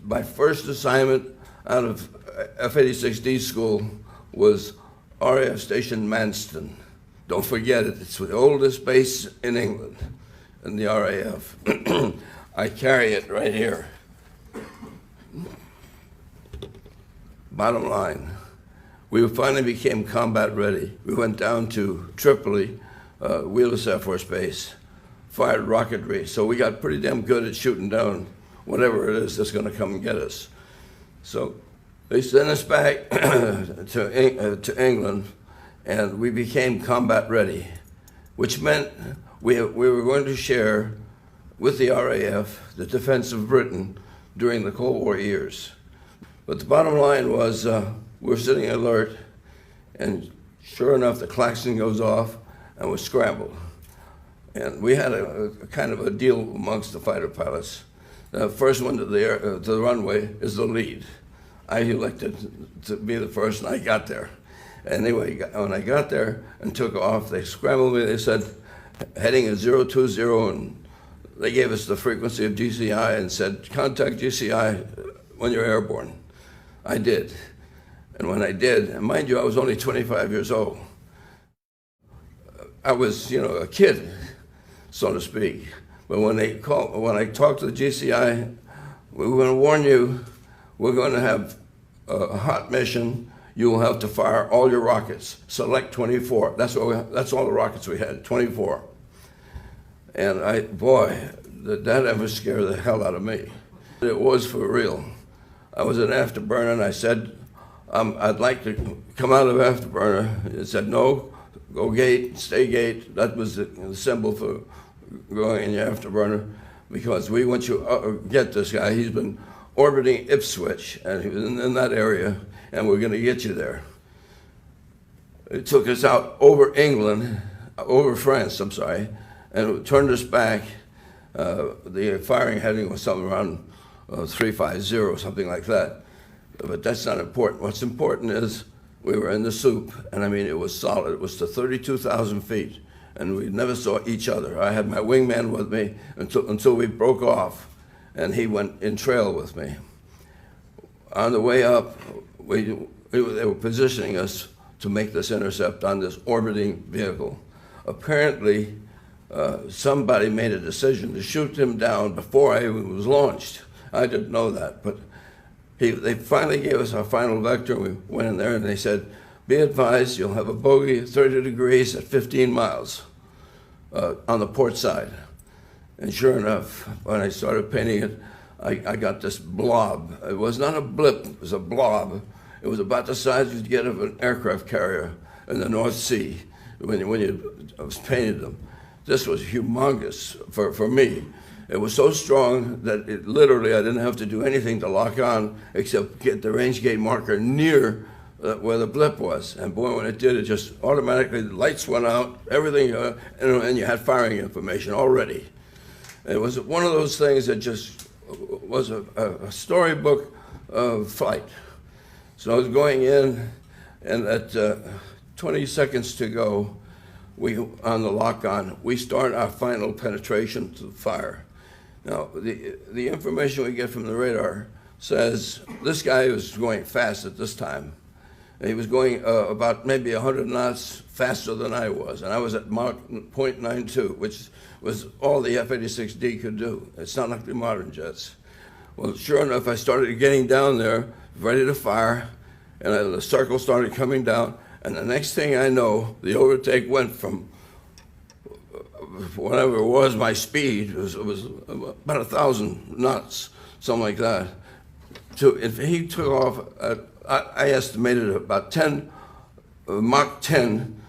my first assignment out of F-86D school was RAF Station Manston. Don't forget it, it's the oldest base in England, in the RAF. I carry it right here. Bottom line, we finally became combat ready. We went down to Tripoli, Wheelers Air Force Base, fired rocketry, so we got pretty damn good at shooting down whatever it is that's gonna come and get us. So they sent us back to England, and we became combat ready, which meant we were going to share with the RAF the defense of Britain during the Cold War years. But the bottom line was we're sitting alert, and sure enough, the klaxon goes off, and we scrambled. And we had a kind of a deal amongst the fighter pilots. The first one to the runway is the lead. I elected to be the first, and I got there. Anyway, when I got there and took off, they scrambled me. They said, heading at 020, and they gave us the frequency of GCI and said, contact GCI when you're airborne. I did. And when I did, and mind you, I was only 25 years old. I was, a kid, so to speak. But when I talked to the GCI, we were going to warn you, we're going to have a hot mission. You will have to fire all your rockets. Select 24. That's all the rockets we had, 24. And that ever scared the hell out of me. It was for real. I was an afterburner, and I said, I'd like to come out of afterburner. It said, no, go gate, stay gate. That was the symbol for going in your afterburner, because we want you get this guy. He's been orbiting Ipswich, and he was in that area, and we're going to get you there. It took us out over England, over France, I'm sorry, and it turned us back. The firing heading was something around 350, something like that. But that's not important. What's important is we were in the soup, and I mean, it was solid. It was to 32,000 feet, and we never saw each other. I had my wingman with me until we broke off, and he went in trail with me. On the way up, they were positioning us to make this intercept on this orbiting vehicle. Apparently, somebody made a decision to shoot him down before I even was launched. I didn't know that, but they finally gave us our final vector. We went in there, and they said, be advised, you'll have a bogey at 30 degrees at 15 miles on the port side. And sure enough, when I started painting it, I got this blob. It was not a blip, it was a blob. It was about the size you'd get of an aircraft carrier in the North Sea when you painted them. This was humongous for me. It was so strong that it literally, I didn't have to do anything to lock on except get the range gate marker near where the blip was. And boy, when it did, it just automatically, the lights went out, everything, and you had firing information already. It was one of those things that just was a storybook of flight. So I was going in, and at 20 seconds to go, on the lock-on, we start our final penetration to the fire. Now, the information we get from the radar says this guy was going fast at this time. He was going about maybe 100 knots faster than I was, and I was at Mach 0.92, which was all the F-86D could do. It's not like the modern jets. Well, sure enough, I started getting down there, ready to fire, and the circle started coming down, and the next thing I know, the overtake went from whatever it was, my speed, it was about 1,000 knots, something like that. If he took off, I estimated about 10, Mach 10,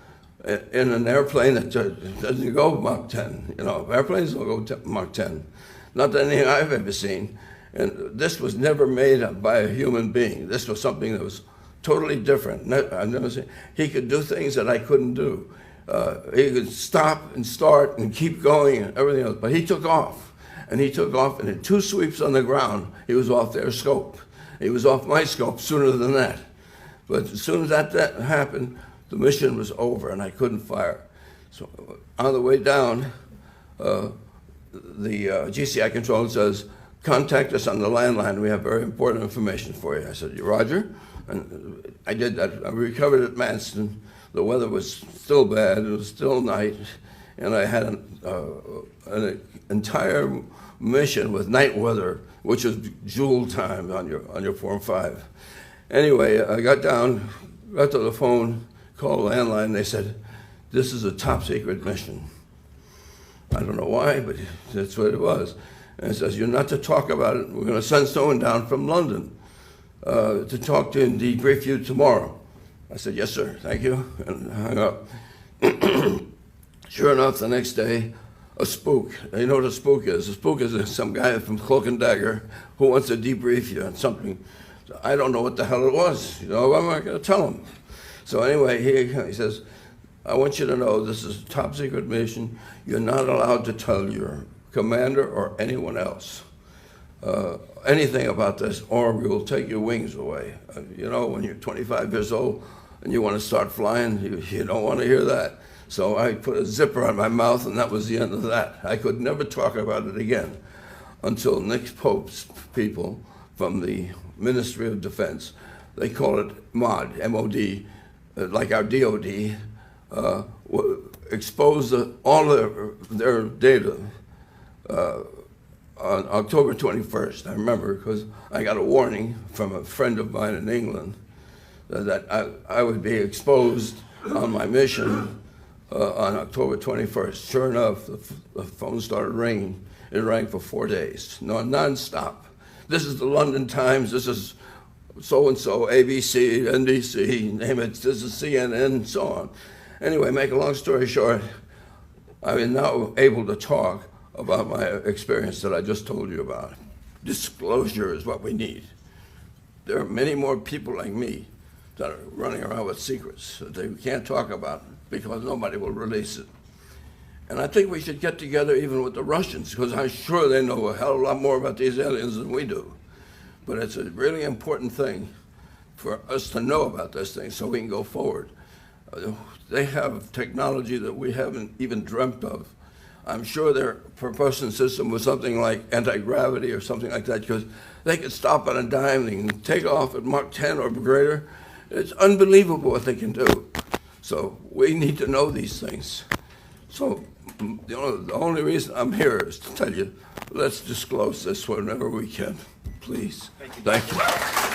in an airplane that doesn't go Mach 10. Airplanes don't go Mach 10. Not that anything I've ever seen. And this was never made by a human being. This was something that was totally different. I've never seen. He could do things that I couldn't do. He could stop and start and keep going and everything else. But he took off. And he took off, and in 2 sweeps on the ground, he was off their scope. He was off my scope sooner than that. But as soon as that happened, the mission was over, and I couldn't fire. So on the way down, the GCI controller says, contact us on the landline. We have very important information for you. I said, Roger. And I did that. I recovered at Manston. The weather was still bad. It was still night. And I had an entire mission with night weather, which was Joule time on your Form 5. Anyway, I got down, got to the phone, called the landline. They said, this is a top secret mission. I don't know why, but that's what it was. And it says, you're not to talk about it. We're going to send someone down from London to talk to and debrief you tomorrow. I said, yes, sir, thank you, and hung up. Sure enough, the next day, a spook. You know what a spook is? A spook is some guy from Cloak and Dagger who wants to debrief you on something. So I don't know what the hell it was. You know, I'm not going to tell him. So anyway, he says, I want you to know this is a top secret mission. You're not allowed to tell your commander or anyone else anything about this, or we will take your wings away. You know, when you're 25 years old and you want to start flying, you don't want to hear that. So I put a zipper on my mouth, and that was the end of that. I could never talk about it again until Nick Pope's people from the Ministry of Defense, they call it MOD, M-O-D, like our DOD, exposed all their data on October 21st. I remember because I got a warning from a friend of mine in England that I would be exposed on my mission on October 21st. Sure enough, the phone started ringing. It rang for 4 days, non-stop. This is the London Times, this is so-and-so, ABC, NBC, name it, this is CNN, and so on. Anyway, make a long story short, I am now able to talk about my experience that I just told you about. Disclosure is what we need. There are many more people like me that are running around with secrets that they can't talk about because nobody will release it. And I think we should get together even with the Russians, because I'm sure they know a hell of a lot more about these aliens than we do. But it's a really important thing for us to know about this thing so we can go forward. They have technology that we haven't even dreamt of. I'm sure their propulsion system was something like anti-gravity or something like that, because they could stop on a dime, they can take off at Mach 10 or greater. It's unbelievable what they can do. So we need to know these things. So the only reason I'm here is to tell you, let's disclose this whenever we can, please. Thank you.